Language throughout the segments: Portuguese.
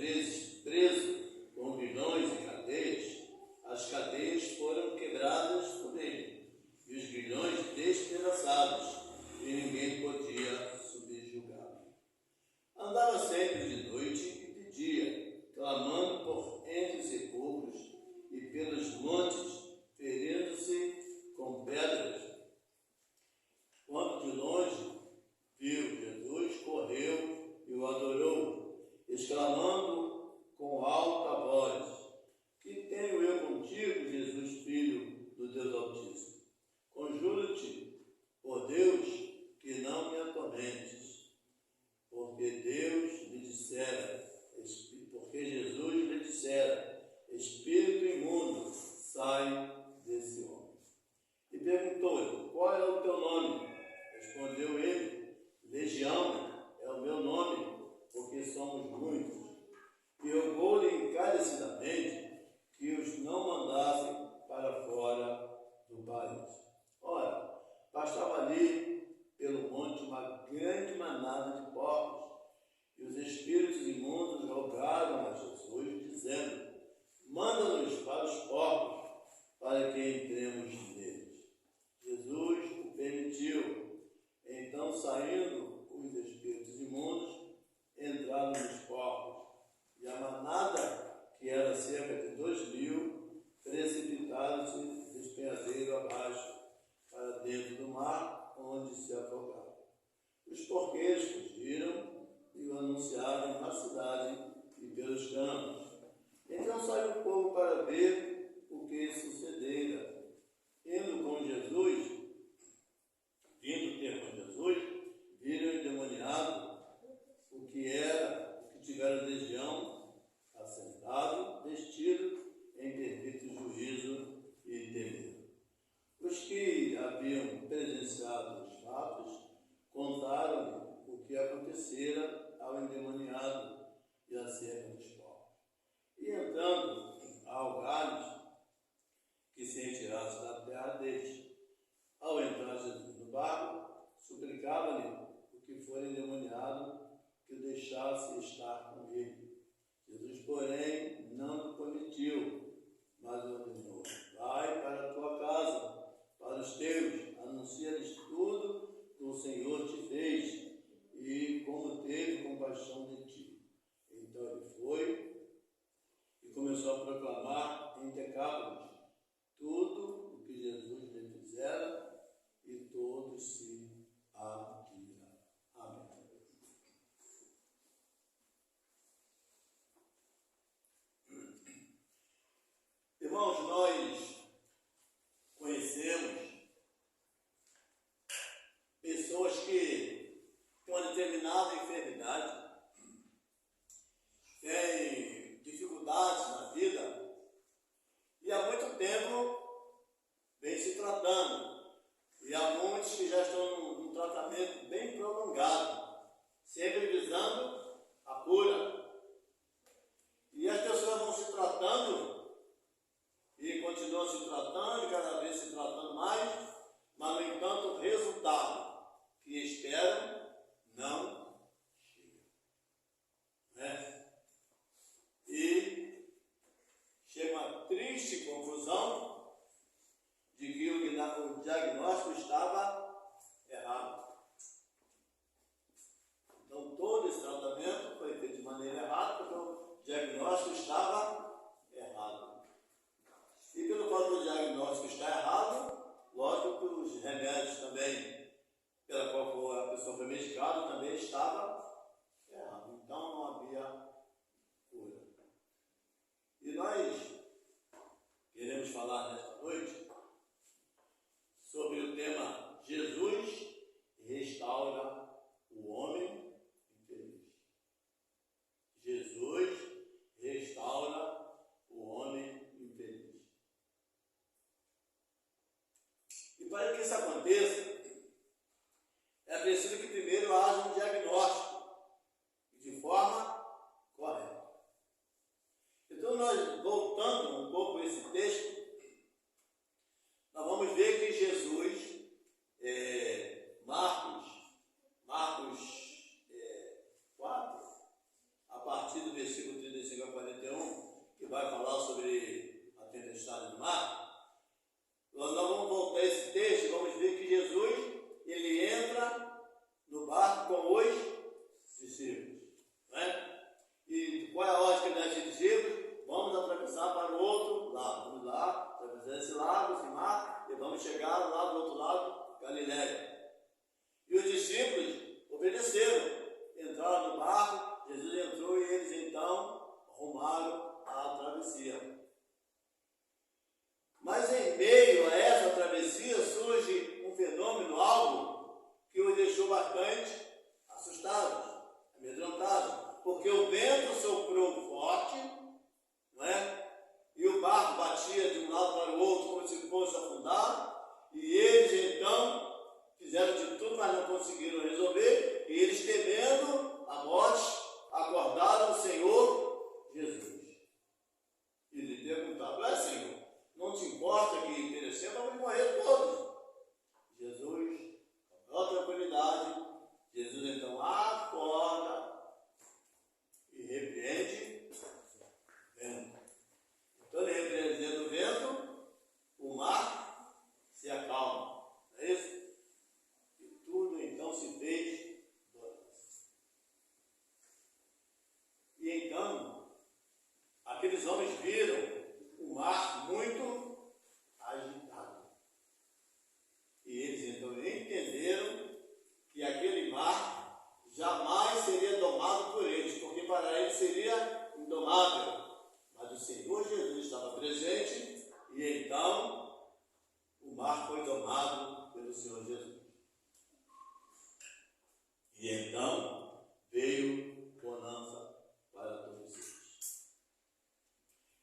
vezes preso com grilhões e cadeias, as cadeias foram quebradas por ele, e os grilhões despedaçados, e ninguém podia subjugá-lo. Andava sempre de noite e de dia, clamando por entre os sepulcros e pelos montes, ferindo-se com pedras. Quando de longe viu Jesus, correu e o adorou, exclamando com alta voz: que tenho eu contigo, Jesus, Filho do Deus Altíssimo? Conjuro-te, por Deus, que não me atormentes, porque Jesus lhe dissera: espírito imundo, sai desse homem. E perguntou-lhe: qual é o teu nome? Respondeu ele: Legião é o meu nome, porque somos muitos. E rogou-lhe encarecidamente que os não mandassem para fora do país. Ora, passava ali pelo monte uma grande manada de porcos, e os espíritos imundos rogaram a Jesus, dizendo: manda-nos para os porcos, para que entremos neles. Jesus o permitiu. Então, saindo os espíritos imundos, entraram nos porcos, e a manada, que era cerca de 2.000, precipitaram-se despenhadeiro abaixo, para dentro do mar, onde se afogaram. Os porqueiros fugiram e o anunciaram na cidade e pelos campos. Então saiu o povo para ver o que sucedera. Vindo ter com Jesus, viram o endemoniado, o que tivera legião, assentado, vestido em perfeito juízo e temeram. Os que haviam presenciado os fatos contaram-lhe o que acontecera ao endemoniado e acerca dos povos. E entrando a algares que se retirasse da terra deles, ao entrar Jesus no barco, suplicava-lhe o que fora endemoniado que o deixasse estar com ele. Jesus, porém, não o permitiu, mas ordenou: vai para a tua casa, para os teus, anuncia-lhes tudo que o Senhor te fez e como teve compaixão de ti. Então ele foi e começou a proclamar em Decápolis tudo o que Jesus lhe fizera, e todos se admiraram. Amém. Irmãos, nós conhecemos pessoas que têm uma determinada enfermidade, têm dificuldades na vida e há muito tempo vem se tratando. E há muitos que já estão num tratamento bem prolongado, sempre visando a cura. E as pessoas vão se tratando e continuam se tratando, e cada vez se tratando mais, mas, no entanto, o resultado que esperam não chega. Né? E chega uma triste conclusão de que o diagnóstico estava errado. Então, todo esse tratamento foi feito de maneira errada, porque o diagnóstico estava errado. E pelo fato do diagnóstico estar errado, lógico que os remédios também, pela qual a pessoa foi medicada, também estava errado. Então, não havia cura. E nós queremos falar nesta noite sobre o tema: Jesus restaura o homem infeliz. Jesus restaura o homem infeliz. E para que isso aconteça, é preciso que primeiro haja um diagnóstico de forma correta. Então, nós, voltando um pouco a esse texto, nós vamos ver que Jesus, Marcos 4, a partir do versículo 35, 41, que vai falar sobre a tempestade do mar, nós vamos voltar a esse texto e vamos ver que Jesus, ele entra no barco com os discípulos, né? E qual é a ordem que ele dá aos discípulos? Vamos atravessar para o outro lado. Vamos lá, atravessar esse lago, esse mar, e vamos chegar lá do outro lado, Galiléia. E os discípulos obedeceram, entraram no barco, Jesus entrou e eles então rumaram a travessia. Mas em meio a essa travessia surge um fenômeno, algo que os deixou bastante assustados, amedrontados, porque o vento soprou forte, não é? E o barco batia de um lado para o outro como se fosse afundar, e eles então fizeram de tudo, mas não conseguiram resolver, e eles, temendo a morte, acordaram o Senhor Jesus. E lhe perguntaram: Senhor, não te importa que perecemos, vamos morrer todos? Jesus, com toda tranquilidade, Jesus então acorda e repreende o vento. Então ele repreendendo o vento, o mar se acalma. Não é isso? E tudo então se fez doce. E então, aqueles homens viram o mar muito agitado. E eles então entenderam que aquele mar jamais seria domado por eles, porque para eles seria indomável. Mas o Senhor Jesus estava presente e então o mar foi domado pelo Senhor Jesus. E então veio bonança para todos eles.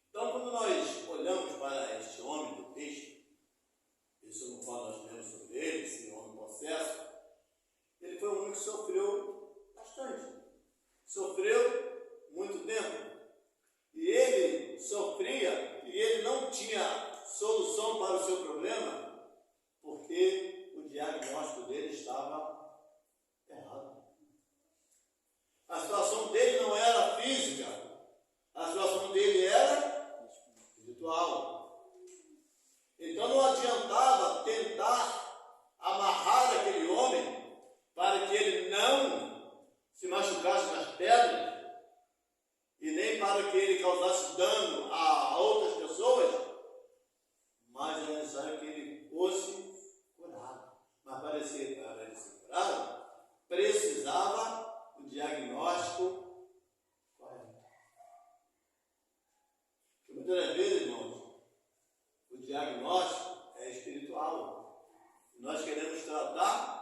Então, quando nós olhamos para este homem do texto, isso no qual nós lemos sobre ele, esse homem possesso, ele foi um homem que sofreu bastante. Sofreu muito tempo. E ele sofria e ele não tinha solução para o seu problema, porque o diagnóstico dele estava errado. A situação dele não era física, a situação dele era espiritual. Então não adiantava tentar amarrar aquele homem para que ele não se machucasse nas pedras e nem para que ele causasse dano a outras pessoas, mas é necessário que ele fosse curado. Mas para ele ser curado, precisava o diagnóstico correto. Porque muitas vezes, irmãos, o diagnóstico é espiritual. Nós queremos tratar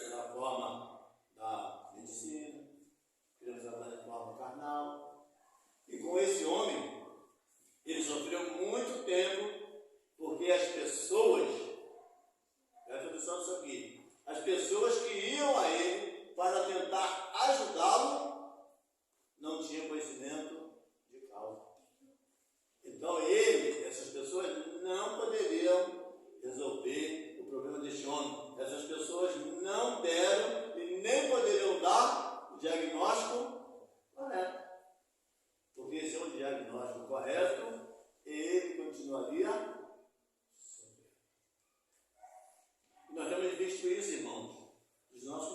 da forma da medicina, queremos tratar de forma carnal. E com esse homem, ele sofreu muito tempo, porque as pessoas, presta atenção nisso aqui, as pessoas que iam a ele para tentar ajudá-lo, não tinham conhecimento de causa. Então essas pessoas não poderiam resolver o problema deste homem. Essas pessoas não deram e nem poderiam dar o diagnóstico correto. Porque se é um diagnóstico correto, ele continuaria sofrendo. Nós temos visto isso, irmãos, nos nossos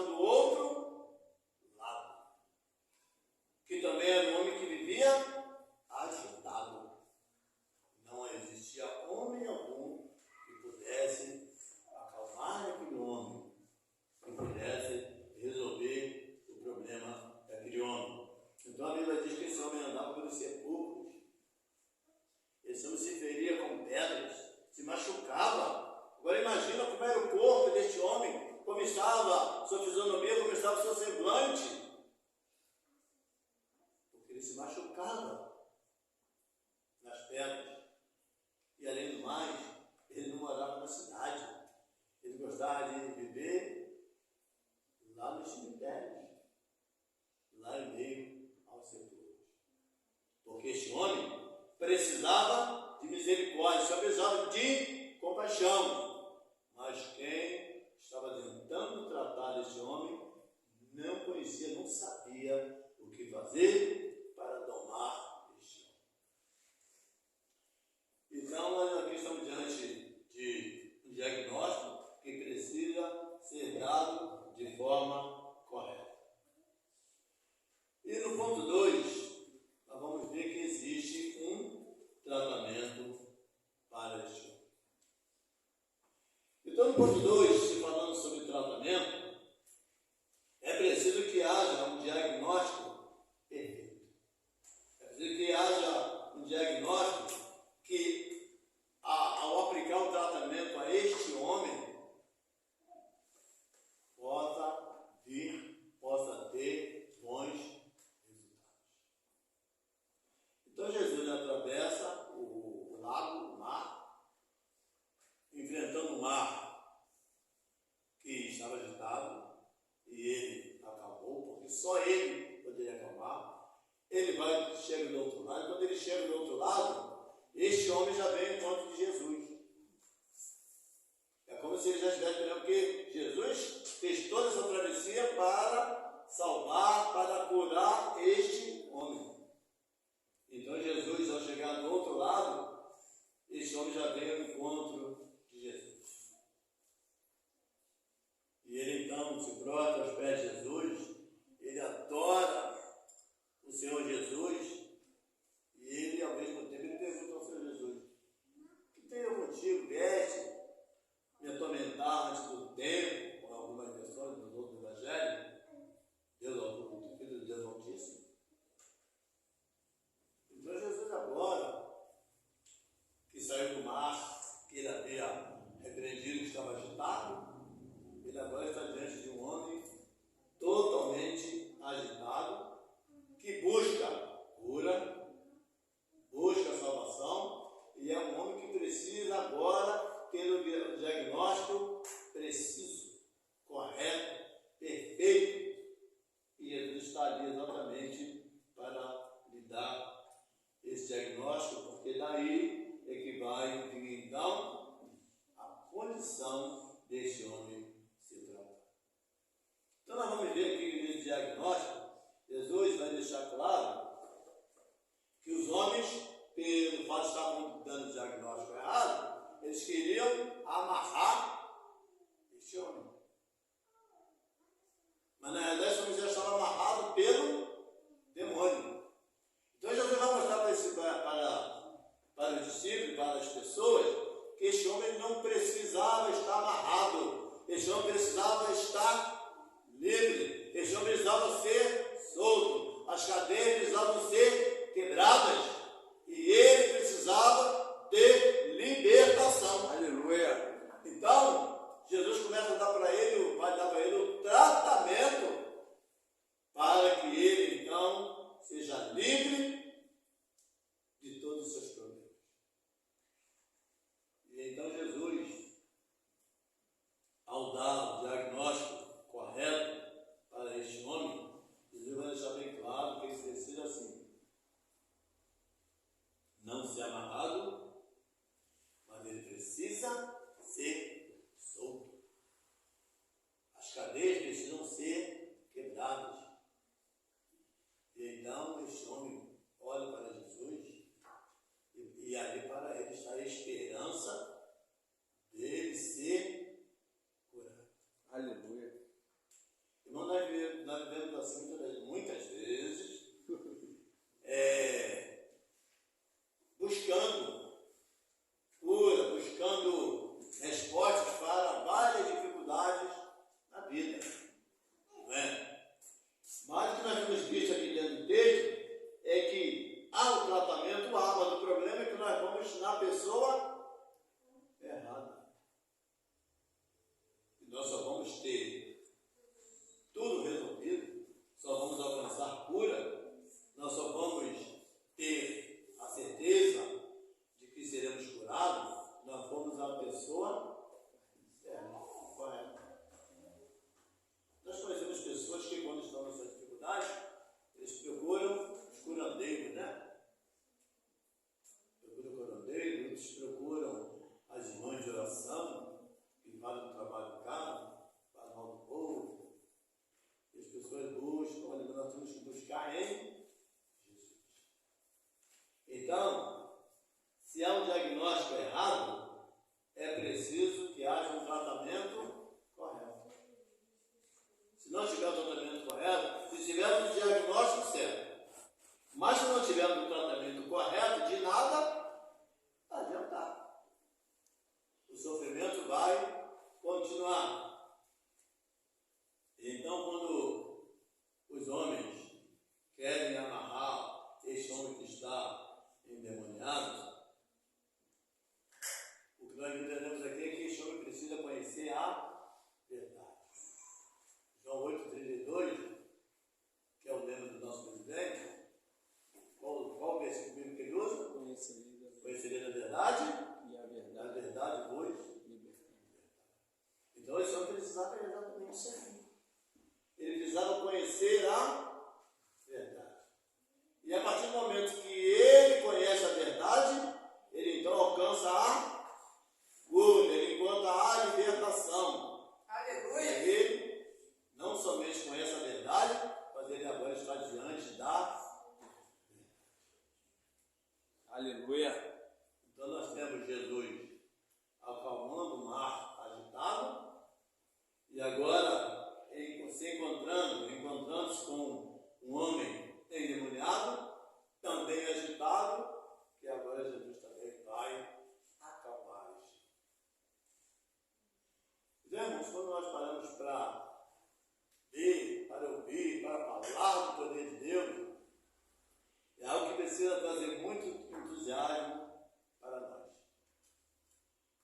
estava do outro lado, que também era um homem que vivia agitado. Não existia homem algum que pudesse acalmar aquele homem, que pudesse resolver o problema daquele homem. Então a Bíblia diz que esse homem andava pelos sepulcros, esse homem se feria com pedras, se machucava. Agora imagina como era o corpo deste homem, como estava sua fisionomia, como estava o seu semblante, porque ele se machucava nas pedras. E além do mais, ele não morava na cidade, ele gostava de viver lá nos cemitérios, lá em meio aos sepulcros, porque este homem precisava de misericórdia, só precisava de compaixão. Mas quem estava tentando tratar desse homem não conhecia, não sabia o que fazer para domar este homem. Então, nós aqui estamos diante de um diagnóstico que precisa ser dado de forma correta. E no ponto 2, nós vamos ver que existe um tratamento para este homem. Então, no ponto 2, se falando sobre tratamento, é preciso que haja um diagnóstico perfeito. É preciso que haja um diagnóstico que, ao aplicar o tratamento a este homem, possa ter bons resultados. Então, Jesus atravessa o lago, o mar, enfrentando o mar que estava agitado, e ele acalmou, porque só ele poderia acalmar. Ele chega do outro lado, e quando ele chega do outro lado, este homem já vem ao encontro de Jesus. É como se ele já estivesse esperando, porque Jesus fez toda essa travessia para salvar, para curar este homem. Então Jesus, ao chegar do outro lado, este homem já vem ao encontro de Jesus. E ele então se brota aos pés de Jesus, ele adora o Senhor Jesus, e ele ao mesmo tempo ele pergunta ao Senhor Jesus: que tenho contigo, vieste me atormentar antes do tempo, com algumas versões do outro evangelho, Deus, filho de Deus Altíssimo. Então Jesus agora, que saiu do mar, que ele havia repreendido, que estava agitado, ele agora está diante de um homem totalmente agitado, que busca cura, busca salvação, e é um homem que precisa agora ter o diagnóstico preciso, correto, perfeito, e Jesus está ali exatamente para lhe dar esse diagnóstico, porque daí é que vai vir então a condição deste homem se tratar. Então nós vamos ver aqui nesse diagnóstico, Jesus vai deixar claro que os homens, pelo fato de estar dando diagnóstico errado, eles queriam amarrar este homem. Mas na realidade esse homem já estava amarrado pelo demônio. Então Jesus vai mostrar para os discípulos, para as pessoas, que este homem não precisava estar amarrado, este homem precisava estar livre, este homem precisava ser solto, as cadeias precisavam ser quebradas, e ele precisava ter libertação. Aleluia! Então, Jesus começa a dar para ele, vai dar para ele o tratamento para que ele então seja livre de todos os seus problemas. E então Jesus, ao dar o diagnóstico correto para este homem, Jesus vai deixar bem claro que ele precisa assim: pessoa certa, correta. Nós conhecemos pessoas que, quando estão nessa dificuldade, eles procuram os curandeiros, né? Procuram curandeiro, muitos procuram as irmãs de oração, que fazem um trabalho caro, para mal do povo. E as pessoas buscam, olha, nós temos que buscar em Jesus. Então, se há um diagnóstico errado, é preciso que haja um tratamento correto. Se não tiver o tratamento correto, se tivermos o diagnóstico certo, mas se não tivermos o tratamento correto, de nada vai adiantar. O sofrimento vai continuar. Então, quando os homens querem amarrar esse homem que está endemoniado, o que nós entendemos aqui é que esse homem precisa conhecer a verdade. João 8,32, que é o lema do nosso presidente, qual versículo bíblico que ele usa? Conhecereis a verdade e a verdade vos libertará. Então esse homem precisava exatamente isso aqui. Ele precisava conhecer a verdade. E a partir do momento que ele conhece a verdade, ele então alcança a cura, ele encontra a libertação. Aleluia! Ele não somente conhece a verdade, mas ele agora está diante da. Aleluia! Então nós temos Jesus acalmando o mar agitado e agora se encontrando-se com um homem endemoniado, também agitado, que agora Jesus também vai acalmar isso. Irmãos, quando nós paramos para ver, para ouvir, para falar do poder de Deus, é algo que precisa trazer muito entusiasmo para nós.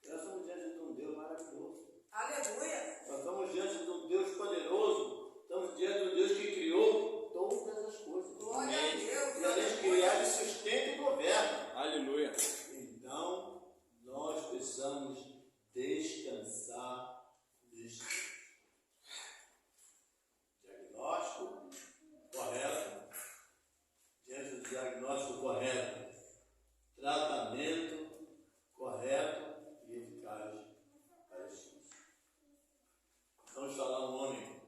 Nós estamos diante de um Deus maravilhoso. Aleluia! Nós estamos diante de um Deus poderoso. Estamos diante de um Deus que criou todas as coisas. Glória a Deus! E além de criar, ele sustenta e governa. Aleluia! Então, nós precisamos descansar neste diagnóstico correto. Diante do diagnóstico correto, tratamento correto e eficaz para isso. Então está lá um homem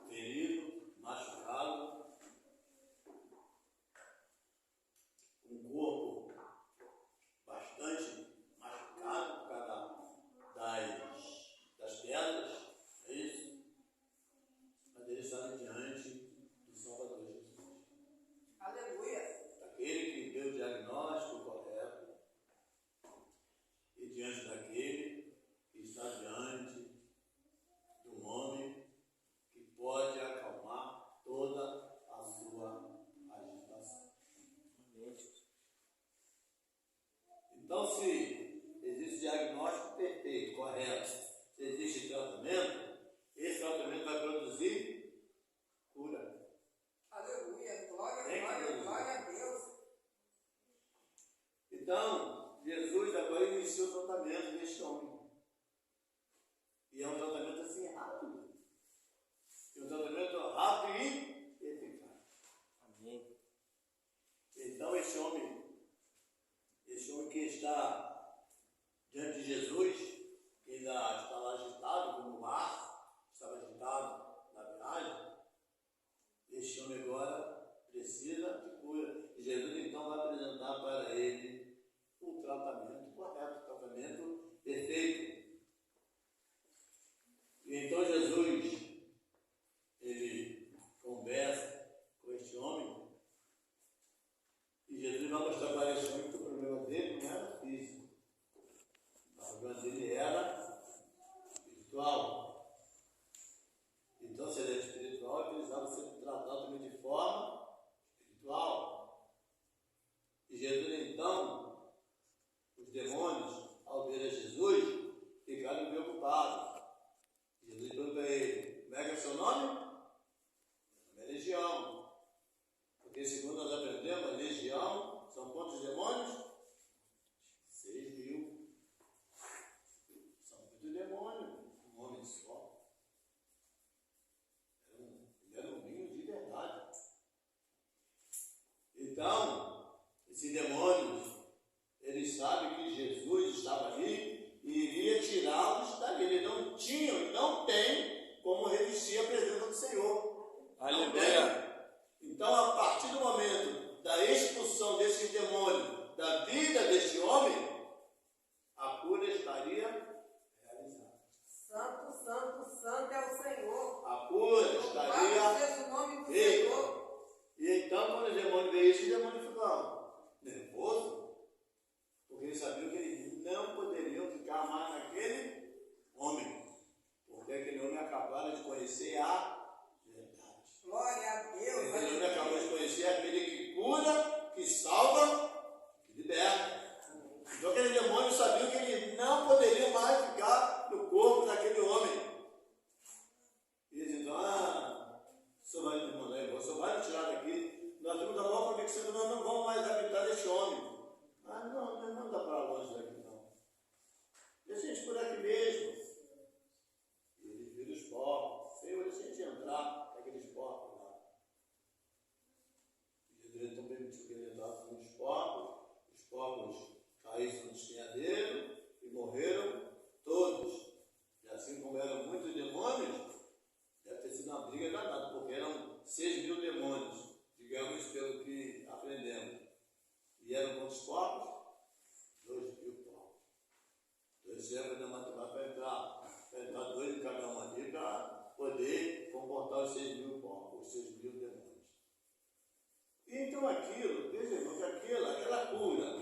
ferido, machucado, um corpo bastante machucado por causa das pedras, é isso? Mas ele está diante do Salvador Jesus. Aleluia! Aquele que deu o diagnóstico correto e diante daquele que está diante de um homem que pode acalmar toda a sua agitação. Então, se existe diagnóstico perfeito, correto, se existe tratamento, esse tratamento vai produzir cura. Aleluia! Glória a Deus! Então, Jesus agora iniciou o tratamento deste homem. E é um tratamento assim rápido. É um tratamento rápido e eficaz. Amém. Então, esse homem que está diante de Jesus, que ainda está lá agitado como o mar, estava agitado na viagem, este homem agora precisa de cura. E Jesus então vai apresentar para ele um tratamento correto, um tratamento perfeito. E então Jesus, ele conversa com este homem, e Jesus vai mostrar para este homem que o problema dele não era físico, o problema dele era espiritual. Então, se ele era espiritual, ele precisava ser tratado também de forma espiritual. E Jesus, então, os estava ali e iria tirá-los dali. Ele não tinha e não tem como resistir à presença do Senhor. Não tem. Aleluia. Então, a partir do momento da expulsão desses demônios da vida deste homem, a cura estaria realizada. Santo, santo, santo é o Senhor. A cura Louvado estaria seja o nome do feita. Senhor. E então, quando o demônio veio isso, o demônio ficou nervoso, porque eles sabiam que eles não poderiam ficar mais naquele homem, porque aquele homem acabara de conhecer a verdade. Glória a Deus. Aquele homem acabou de conhecer aquele que cura, que salva, que liberta. Então aquele demônio sabia que ele não poderia mais ficar no corpo daquele homem. E eles dizem, o senhor vai me mandar, o senhor vai me tirar daqui. Nós temos a maior convicção que nós não vamos mais habitar deste homem. Mas não dá para longe daqui não. Deixa a gente por aqui mesmo. E eles viram os porcos. Senhor, deixa a gente entrar naqueles porcos lá. E Jesus então permitiu que ele entrasse nos porcos. Os porcos caíram no despenhadeiro e morreram todos. E assim como eram muitos demônios, deve ter sido uma briga danada, porque eram 6.000 demônios, digamos, pelo que aprendemos. E eram quantos porcos? 2.000 porcos. 2 servos da matemática para entrar 2 em cada um ali para poder comportar os 6.000 porcos, os 6.000 demônios. E então aquilo, veja irmão, que aquela cura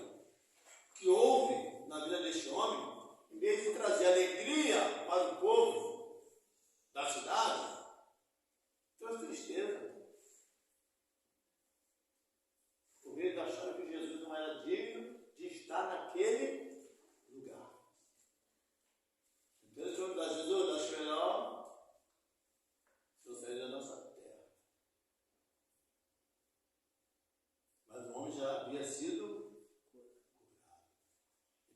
que houve na vida deste homem, em vez de trazer alegria para o povo da cidade, trouxe tristeza. Porque eles acharam que Jesus não era digno de estar naquele lugar. Então eles foram dar Jesus, acho melhor se eu sair da nossa terra. Mas o homem já havia sido curado.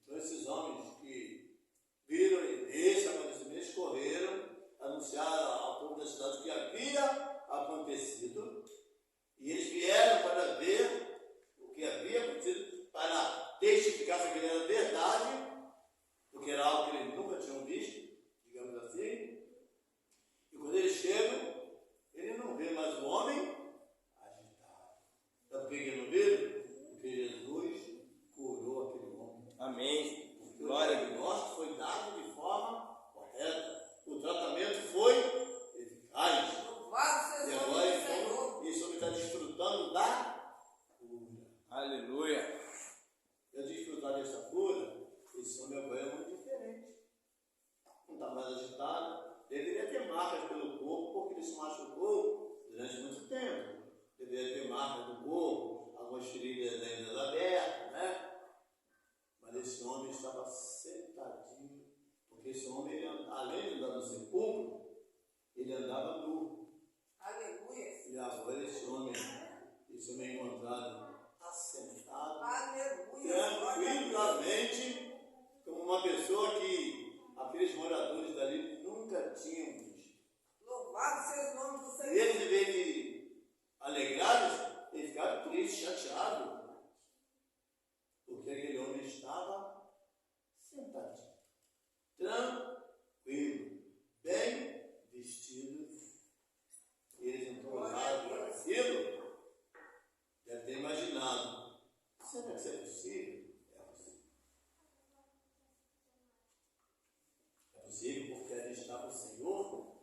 Então esses homens que viram esse acontecimento, eles correram, anunciaram ao povo da cidade o que havia acontecido, e eles vieram para ver o que havia acontecido, para testificar se aquilo era verdade, porque era algo que eles nunca tinham visto, digamos assim. E quando eles chegam, eles não vê mais o homem agitado. Sabe por que eles não viram? Porque Jesus curou aquele homem. Amém. Porque Glória a o Deus. diagnóstico foi dado de forma correta. O tratamento foi eficaz. Louvado E seja o agora, nome do Senhor. então, esse homem está desfrutando da cura. Aleluia. Eu desfrutar dessa cura, esse homem agora é muito diferente. Não está mais agitado. Deveria ter marcas pelo corpo, porque ele se machucou durante muito tempo. Deveria ter marcas no corpo, algumas feridas ainda abertas, né? Mas esse homem estava sentadinho, porque esse homem, ele, além de andar no sepulcro, ele andava nu. Aleluia. E agora esse homem é encontrado assentado, Aleluia. tranquilamente, como uma pessoa que aqueles moradores dali nunca tinham visto. Louvado seja o nome do E Senhor. eles, em vez de alegrados, eles ficaram tristes, chateados, porque aquele homem estava sentadinho, tranquilo, bem vestido. E eles então olharam para aquilo, deve ter imaginado, será que isso é possível? É possível. É possível porque ali estava o Senhor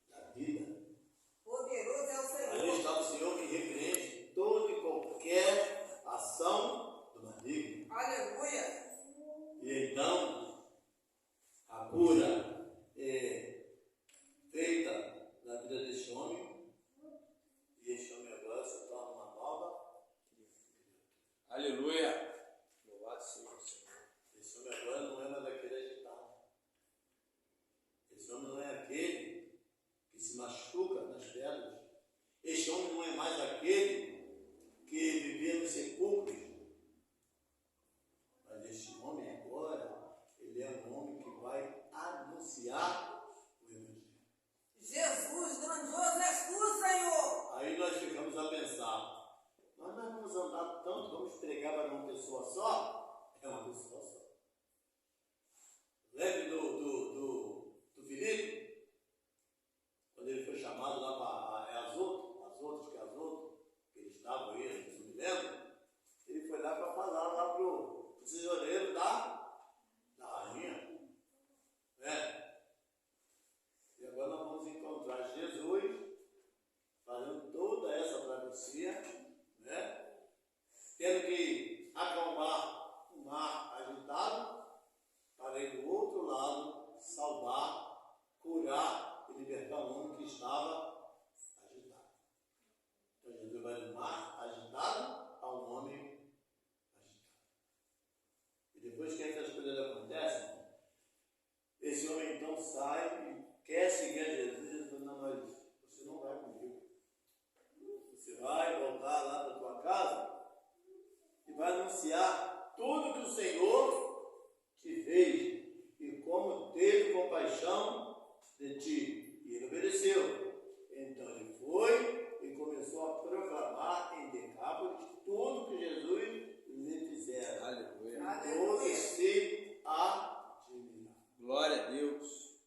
da vida. Poderoso é o Ali Senhor. estava o Senhor que repreende toda e qualquer ação do maligno. Aleluia. E então, a cura é feita na vida deste homem, e este homem agora se torna uma nova criatura. Aleluia. Louvado seja o Senhor. Esse homem agora não é mais aquele agitado. Esse homem não é aquele que se machuca nas pedras. Este homem não é mais aquele que vivia nos sepulcros. Mas este homem agora, ele é um homem que vai anunciar o Evangelho. Jesus, grandioso és tu, Senhor. Aí nós ficamos a pensar, mas nós vamos andar tanto, vamos pregar para uma pessoa só? É uma pessoa só. salvar, curar e libertar o homem que estava agitado. Então Jesus vai do mar agitado ao homem agitado. E depois que essas coisas acontecem, esse homem então sai e quer seguir a Jesus e diz: não, mas você não vai comigo. Você vai voltar lá para a tua casa e vai anunciar tudo que o Senhor te fez e como teve compaixão de ti. E ele obedeceu. Então ele foi e começou a proclamar em Decápolis tudo que Jesus lhe fizera. Aleluia. E todos se admiraram. Glória a Deus.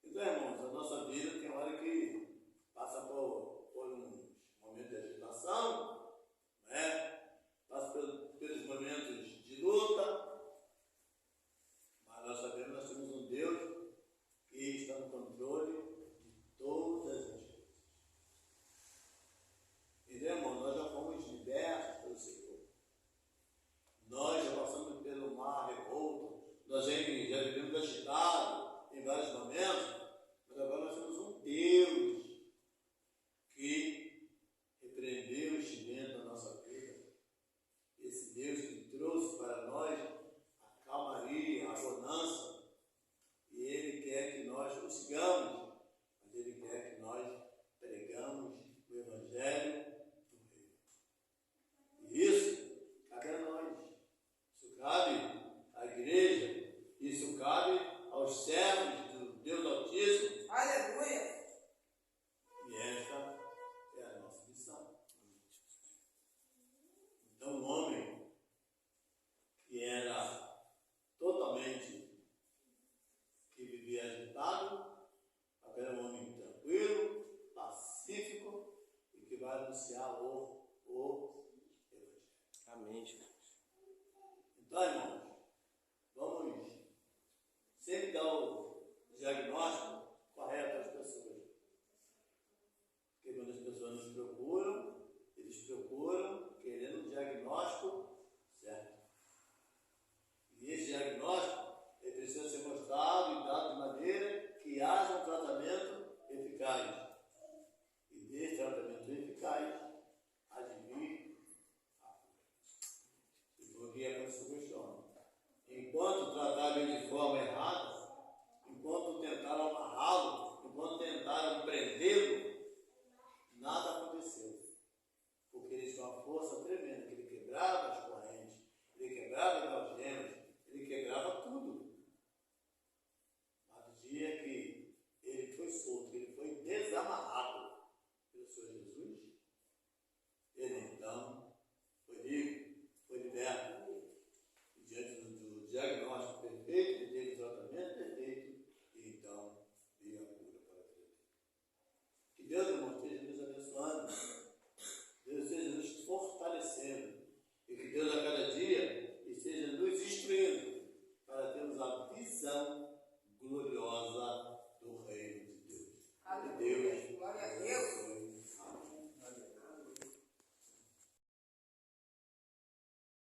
Então, irmãos, a nossa vida tem hora que passa por um momento de agitação, né? Passa pelos momentos de luta, mas nós sabemos que nós temos um Deus que está no controle de todas as coisas. Então, irmãos, nós já fomos libertos pelo Senhor. Nós já passamos pelo mar revolto, nós já vivemos agitados em vários momentos, mas agora nós temos um Deus que repreendeu este vento na nossa vida. Esse Deus que trouxe para nós a calmaria, a bonança, e Ele quer que nós o sigamos, mas Ele quer que nós pregamos o Evangelho do Reino. E isso cabe a nós, isso cabe à igreja, isso cabe aos servos do Deus Altíssimo. Aleluia. E esta é a nossa missão. Então, o homem que era totalmente, que vivia agitado, agora é um homem tranquilo, pacífico e que vai anunciar o Evangelho. Amém, Jesus. Então, irmãos, vamos sempre dar o diagnóstico correto às pessoas. Porque quando as pessoas nos procuram, eles procuram querendo um diagnóstico certo. E esse diagnóstico ele precisa ser mostrado e dado de maneira que haja um tratamento eficaz. E desse tratamento eficaz, há de vir a cura. E porque é essa questão. Enquanto trataram ele de forma errada, enquanto tentaram amarrá-lo, enquanto tentaram prendê-lo, nada aconteceu. Porque eles tinham uma força tremenda, que ele quebrava